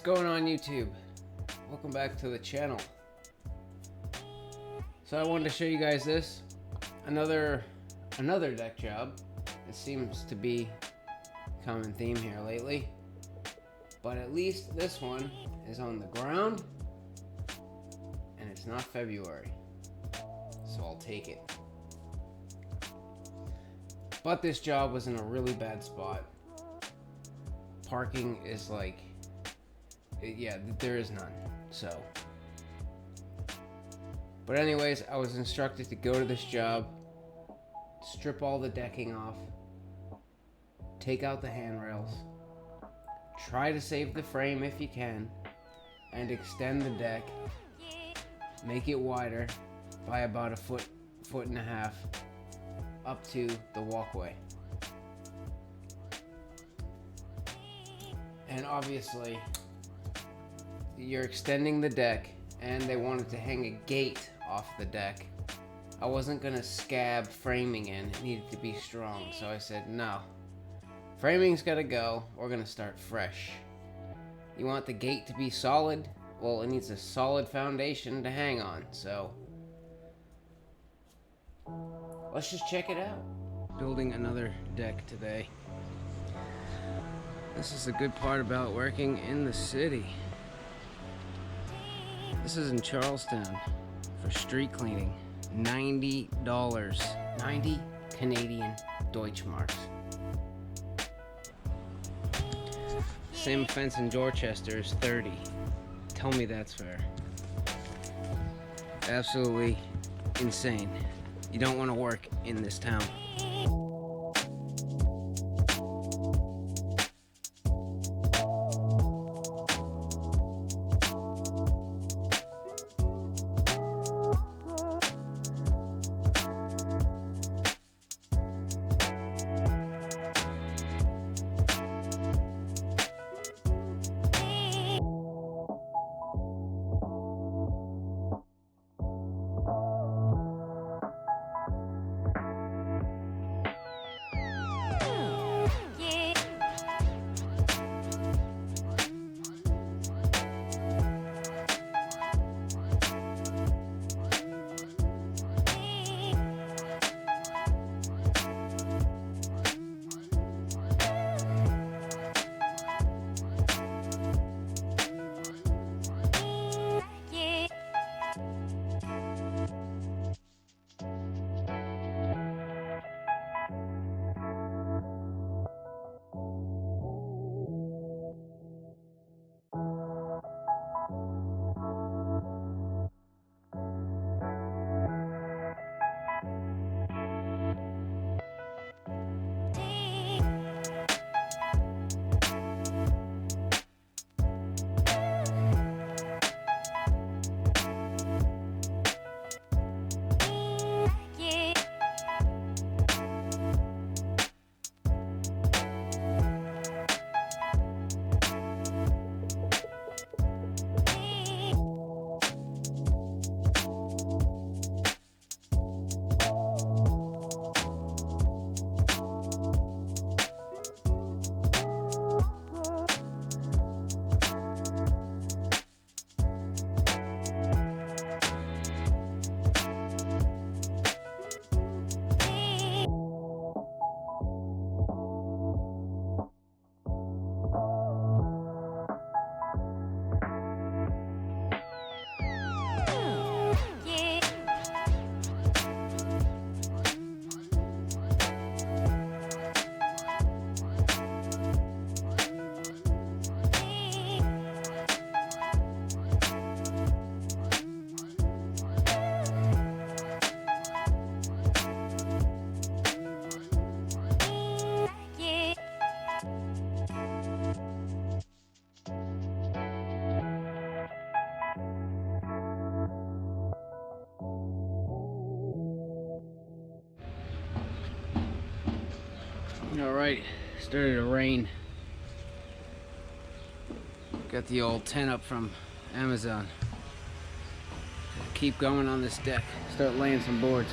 going on YouTube? Welcome back to the channel. So I wanted to show you guys this. Another deck job. It seems to be a common theme here lately. But at least this one is on the ground and it's not February. So I'll take it. But this job was in a really bad spot. Parking is like, yeah, there is none. So, but anyways, I was instructed to go to this job, strip all the decking off, take out the handrails, try to save the frame if you can, and extend the deck, make it wider by about a foot and a half up to the walkway. And obviously you're extending the deck and they wanted to hang a gate off the deck. I wasn't gonna scab framing in, it needed to be strong. So I said, no, framing's gotta go, we're gonna start fresh. You want the gate to be solid? Well, it needs a solid foundation to hang on, so let's just check it out. Building another deck today. This is the good part about working in the city. This is in Charlestown for street cleaning. $90. 90 Canadian Deutschmarks. Same offense in Dorchester is 30. Tell me that's fair. Absolutely insane. You don't want to work in this town. Alright, started to rain. Got the old tent up from Amazon. Keep going on this deck. Start laying some boards.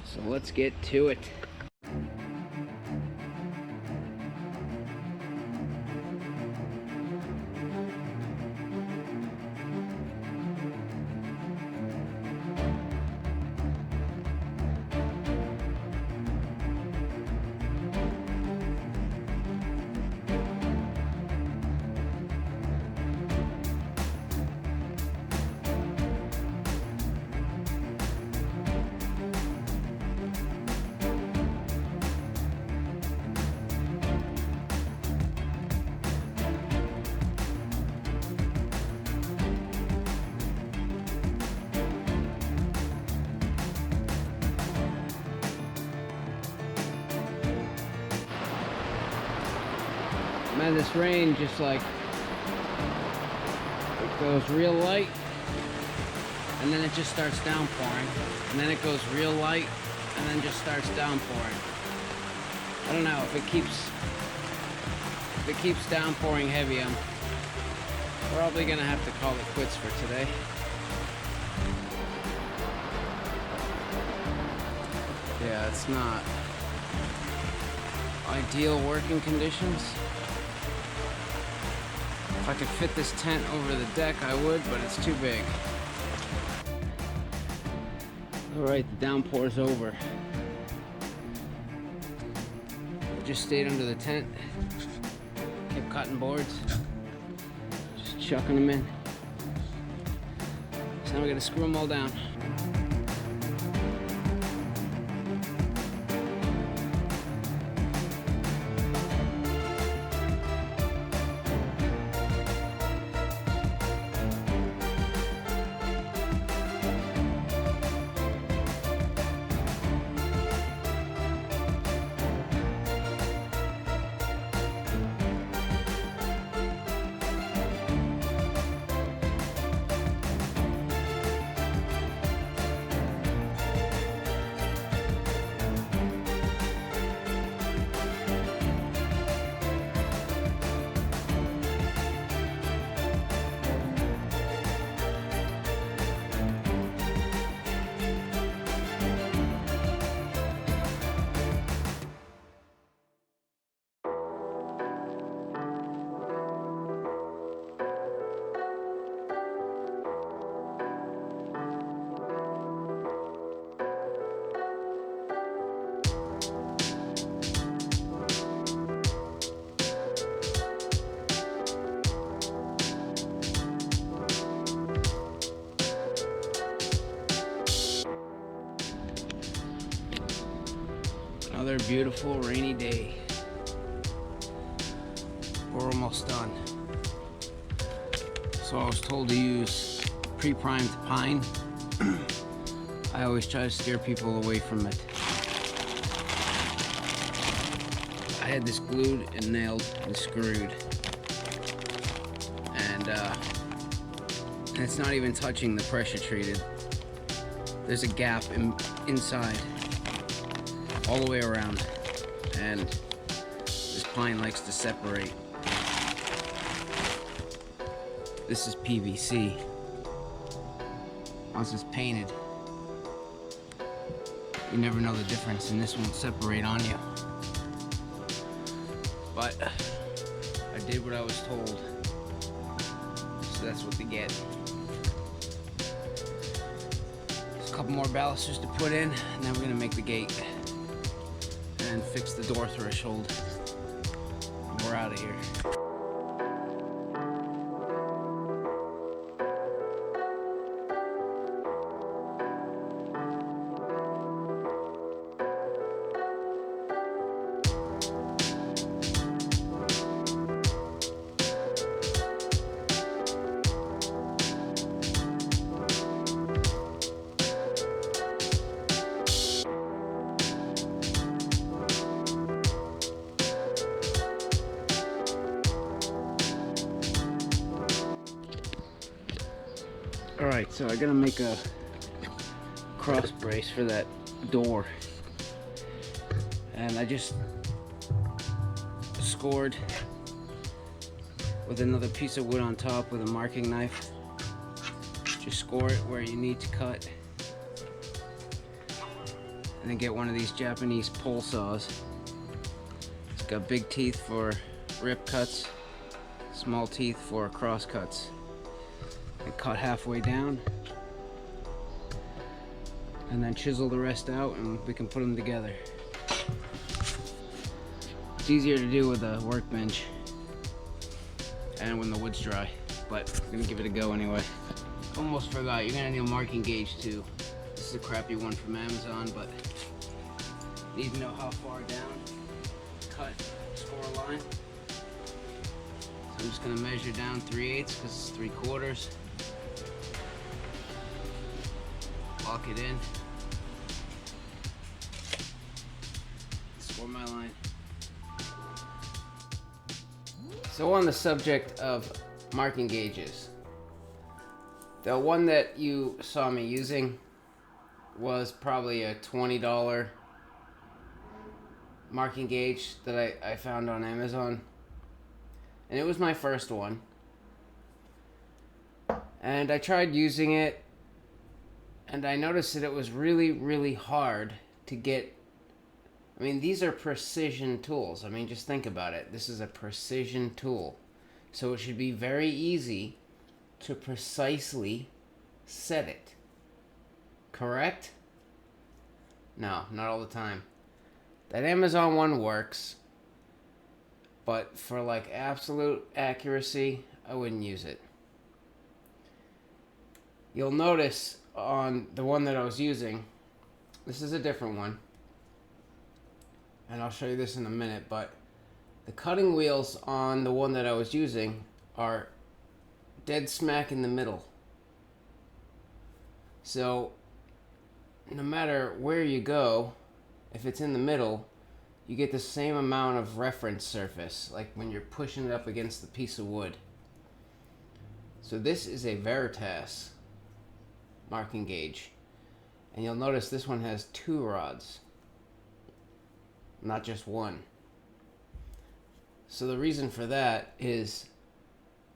So let's get to it. Man, this rain just like, it goes real light and then it just starts downpouring, and then it goes real light and then just starts downpouring. I don't know if it keeps downpouring heavy. I'm probably gonna have to call it quits for today. Yeah, it's not ideal working conditions. If I could fit this tent over the deck, I would, but it's too big. Alright, the downpour's over. I just stayed under the tent, kept cutting boards, just chucking them in. So now we gotta screw them all down. Another beautiful rainy day. We're almost done. So I was told to use pre-primed pine. I always try to steer people away from it. I had this glued and nailed and screwed. And it's not even touching the pressure treated. There's a gap inside. All the way around, and this pine likes to separate. This is PVC. Once it's painted, you never know the difference, and this won't separate on you. But I did what I was told, so that's what they get. There's a couple more balusters to put in, and then we're gonna make the gate and fix the door threshold. We're out of here. Alright, so I gotta make a cross brace for that door. And I just scored with another piece of wood on top with a marking knife. Just score it where you need to cut. And then get one of these Japanese pole saws. It's got big teeth for rip cuts, small teeth for cross cuts. And cut halfway down, and then chisel the rest out, and we can put them together. It's easier to do with a workbench and when the wood's dry, but I'm gonna give it a go anyway. Almost forgot, you're gonna need a marking gauge too. This is a crappy one from Amazon, but you need to know how far down cut, score a line. So I'm just gonna measure down 3/8 because it's 3/4. Lock it in. Score my line. So on the subject of marking gauges, the one that you saw me using was probably a $20 marking gauge that I found on Amazon. And it was my first one. And I tried using it, and I noticed that it was really, really hard to get. I mean, these are precision tools. I mean, just think about it. This is a precision tool. So it should be very easy to precisely set it. Correct? No, not all the time. That Amazon one works, but for like absolute accuracy, I wouldn't use it. You'll notice on the one that I was using, this is a different one, and I'll show you this in a minute, but the cutting wheels on the one that I was using are dead smack in the middle. So no matter where you go, if it's in the middle, you get the same amount of reference surface, like when you're pushing it up against the piece of wood. So this is a Veritas marking gauge, and you'll notice this one has 2 rods, not just one. So the reason for that is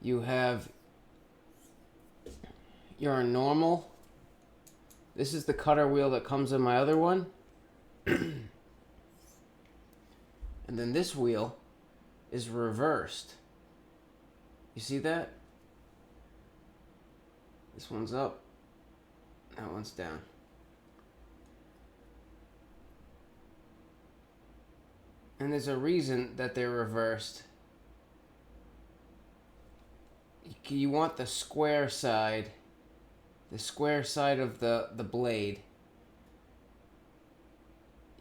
you have your normal. This is the cutter wheel that comes in my other one. And then this wheel is reversed. You see that? This one's up, that one's down. And there's a reason that they're reversed. You want the square side of the blade.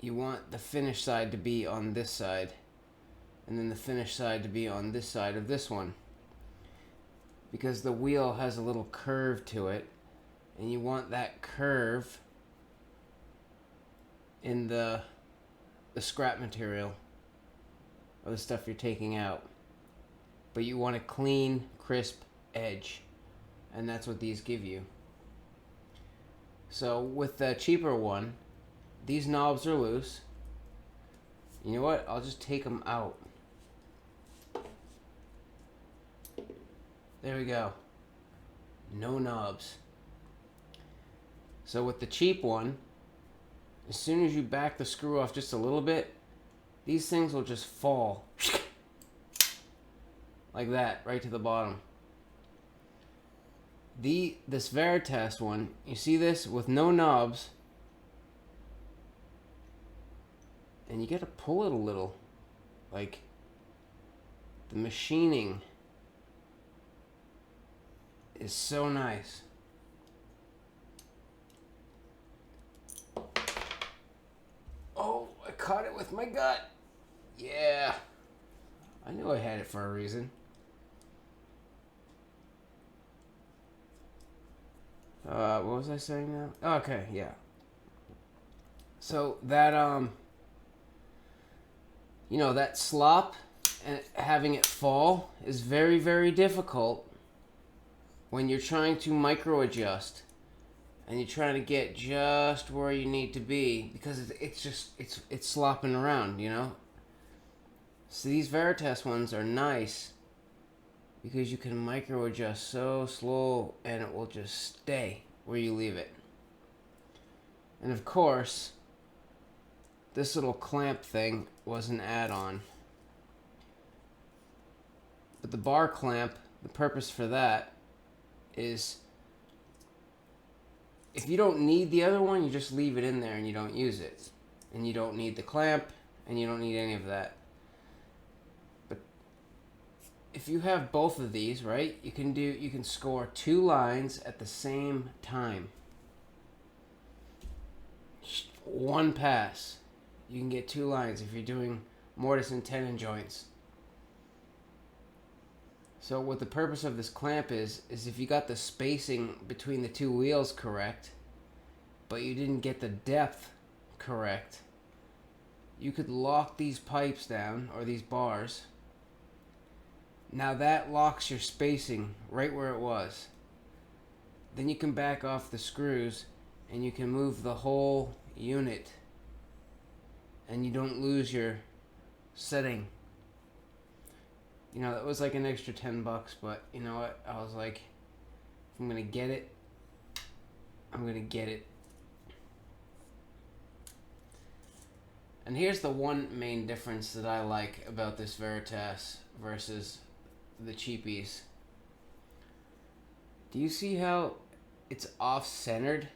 You want the finished side to be on this side, and then the finished side to be on this side of this one, because the wheel has a little curve to it, and you want that curve in the scrap material or the stuff you're taking out. But you want a clean, crisp edge, and that's what these give you. So with the cheaper one, these knobs are loose. You know what? I'll just take them out. There we go. No knobs. So with the cheap one, as soon as you back the screw off just a little bit, these things will just fall. Like that, right to the bottom. This Veritas one, you see this? With no knobs, and you gotta pull it a little. Like, the machining is so nice. Oh, I caught it with my gut. Yeah. I knew I had it for a reason. What was I saying now? Okay, yeah. So that, that slop and having it fall is very, very difficult when you're trying to micro adjust and you're trying to get just where you need to be, because it's slopping around, you know? So these Veritas ones are nice because you can micro adjust so slow and it will just stay where you leave it. And of course, this little clamp thing was an add-on. But the bar clamp, the purpose for that is, if you don't need the other one, you just leave it in there and you don't use it. And you don't need the clamp, and you don't need any of that. But if you have both of these, right, you can score 2 lines at the same time. One pass. You can get 2 lines if you're doing mortise and tenon joints. So what the purpose of this clamp is if you got the spacing between the 2 wheels correct, but you didn't get the depth correct, you could lock these pipes down, or these bars, Now that locks your spacing right where it was. Then you can back off the screws and you can move the whole unit and you don't lose your setting. You know, that was like an extra $10, but you know what? I was like, if I'm gonna get it, I'm gonna get it. And here's the one main difference that I like about this Veritas versus the cheapies. Do you see how it's off-centered?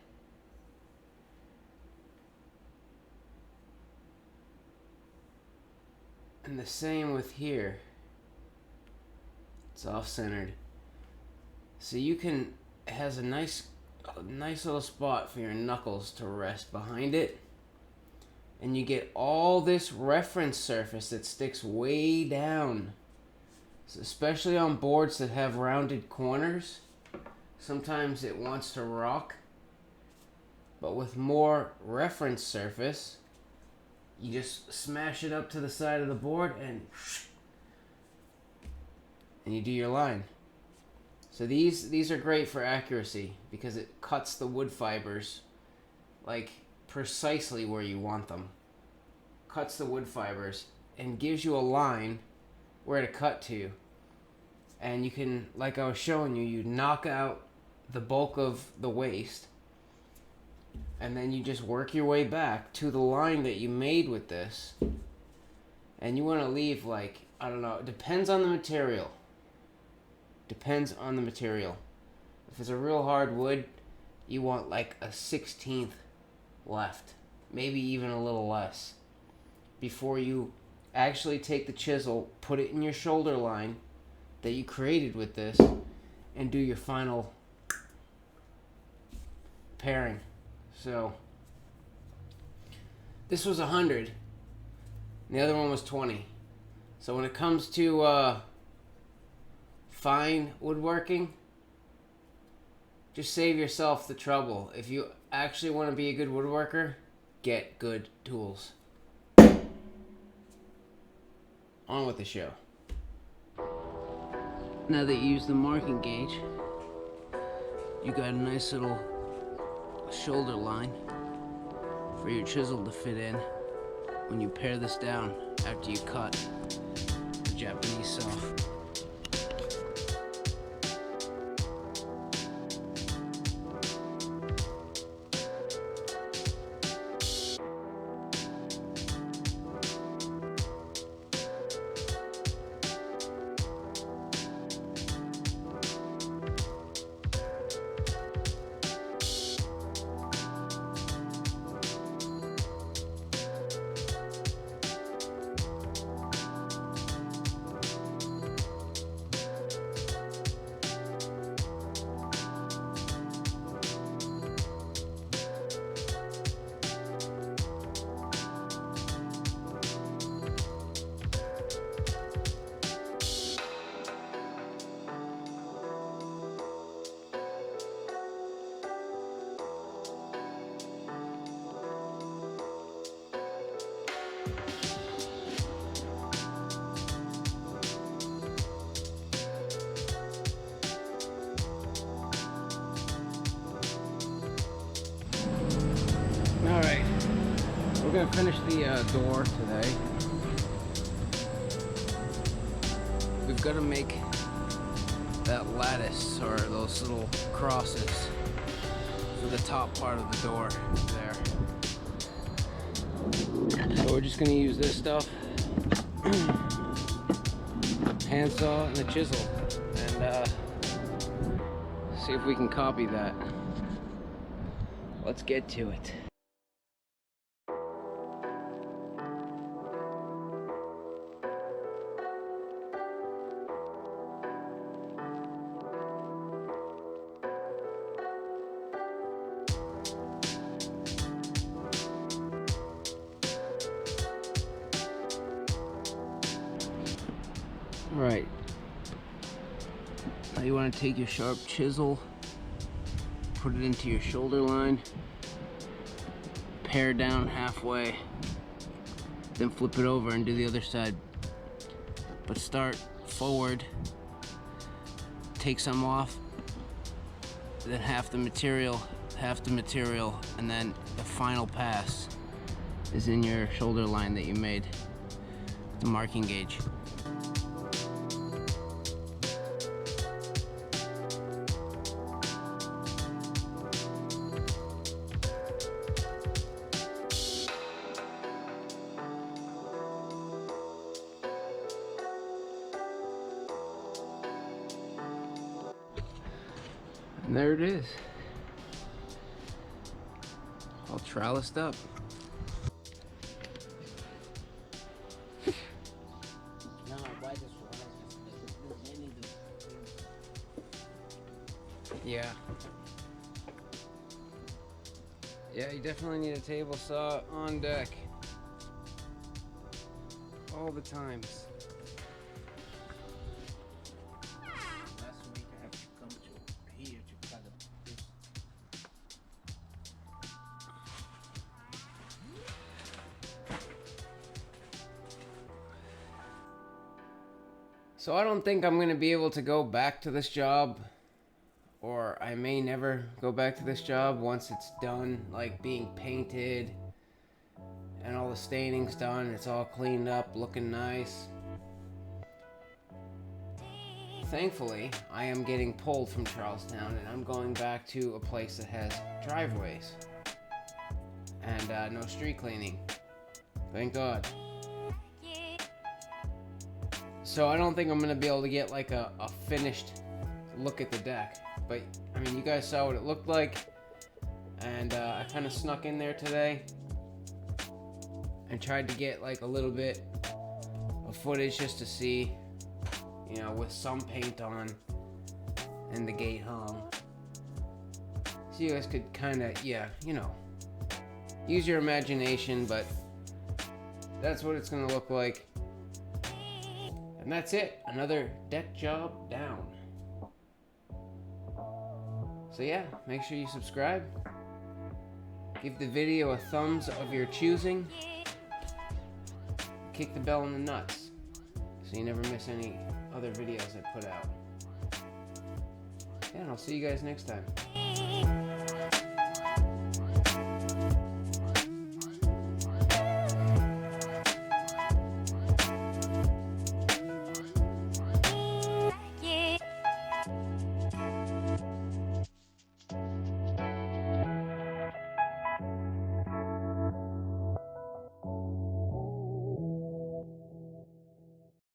And the same with here. It's off-centered. So you can, it has a nice little spot for your knuckles to rest behind it. And you get all this reference surface that sticks way down. So especially on boards that have rounded corners, sometimes it wants to rock. But with more reference surface, you just smash it up to the side of the board and you do your line. So these are great for accuracy because it cuts the wood fibers like precisely where you want them. Cuts the wood fibers and gives you a line where to cut to. And you can, like I was showing you, you knock out the bulk of the waste and then you just work your way back to the line that you made with this. And you want to leave like, I don't know, it depends on the material. Depends on the material. If it's a real hard wood, you want like a 1/16 left, maybe even a little less, before you actually take the chisel, put it in your shoulder line that you created with this, and do your final pairing. So this was 100, and the other one was 20. So when it comes to fine woodworking, just save yourself the trouble. If you actually want to be a good woodworker, get good tools. On with the show. Now that you use the marking gauge, you got a nice little shoulder line for your chisel to fit in when you pare this down after you cut the Japanese saw. Alright, we're going to finish the door today. We've got to make that lattice or those little crosses for the top part of the door there. So we're just going to use this stuff, handsaw and a chisel, and see if we can copy that. Let's get to it. Alright, now you want to take your sharp chisel, put it into your shoulder line, pare down halfway, then flip it over and do the other side. but start forward, take some off, then half the material, and then the final pass is in your shoulder line that you made, the marking gauge. And there it is, all trellised up. Yeah. Yeah, you definitely need a table saw on deck. All the times. Last week I have to come to here to cut this. So I don't think I'm gonna be able to go back to this job, or I may never go back to this job once it's done, like being painted and all the staining's done, it's all cleaned up, looking nice. Thankfully, I am getting pulled from Charlestown and I'm going back to a place that has driveways and no street cleaning. Thank God. So I don't think I'm gonna be able to get like a finished look at the deck. But I mean, you guys saw what it looked like, and I kind of snuck in there today and tried to get like a little bit of footage just to see, you know, with some paint on and the gate hung, so you guys could kind of, yeah, you know, use your imagination. But that's what it's gonna look like, and that's it. Another deck job down. So yeah, make sure you subscribe. Give the video a thumbs of your choosing. Kick the bell in the nuts so you never miss any other videos I put out. Yeah, and I'll see you guys next time.